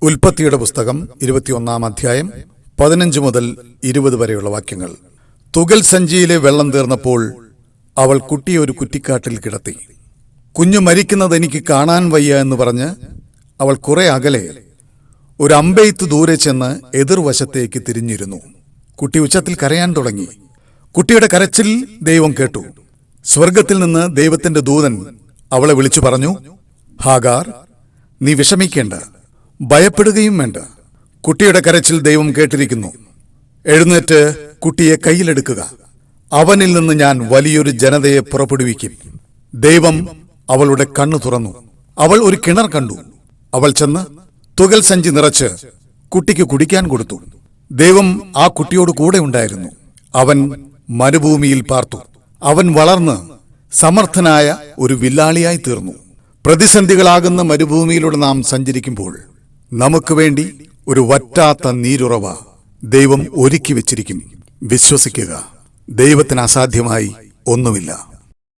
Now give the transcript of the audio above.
ഉൽപ്പത്തിയുടെ പുസ്തകം 21 അധ്യായം 15 മുതൽ 20 വരെയുള്ള വാക്യങ്ങൾ. തുകൽ സഞ്ചിയിലെ വെള്ളം തീർന്നപ്പോൾ അവൾ കുട്ടിയെ ഒരു കുറ്റിക്കാട്ടിൽ കിടത്തി. കുഞ്ഞു മരിക്കുന്നത് എനിക്ക് കാണാൻ വയ്യ എന്ന് പറഞ്ഞ് അവൾ കുറെ അകലെ ഒരു അമ്പെയ്ത്ത് ദൂരെ ചെന്ന് എതിർവശത്തേക്ക് തിരിഞ്ഞിരുന്നു. കുട്ടി ഉച്ചത്തിൽ കരയാൻ തുടങ്ങി. കുട്ടിയുടെ കരച്ചിൽ ദൈവം കേട്ടു. സ്വർഗത്തിൽ നിന്ന് ദൈവത്തിന്റെ ദൂതൻ അവളെ വിളിച്ചു പറഞ്ഞു, ഹാഗാർ, നീ വിഷമിക്കേണ്ട, ഭയപ്പെടുകയും വേണ്ട. കുട്ടിയുടെ കരച്ചിൽ ദൈവം കേട്ടിരിക്കുന്നു. എഴുന്നേറ്റ് കുട്ടിയെ കയ്യിലെടുക്കുക. അവനിൽ നിന്ന് ഞാൻ വലിയൊരു ജനതയെ പുറപ്പെടുവിക്കും. ദൈവം അവളുടെ കണ്ണു തുറന്നു. അവൾ ഒരു കിണർ കണ്ടു. അവൾ ചെന്ന് തുകൽ സഞ്ചി നിറച്ച് കുട്ടിക്ക് കുടിക്കാൻ കൊടുത്തു. ദൈവം ആ കുട്ടിയോട് കൂടെ ഉണ്ടായിരുന്നു. അവൻ മരുഭൂമിയിൽ പാർത്തു. അവൻ വളർന്ന് സമർത്ഥനായ ഒരു വില്ലാളിയായി തീർന്നു. പ്രതിസന്ധികളാകുന്ന മരുഭൂമിയിലൂടെ നാം സഞ്ചരിക്കുമ്പോൾ നമുക്ക് വേണ്ടി ഒരു വറ്റാത്ത നീരുറവ ദൈവം ഒരുക്കി വെച്ചിരിക്കും. വിശ്വസിക്കുക, ദൈവത്തിന് അസാധ്യമായി ഒന്നുമില്ല.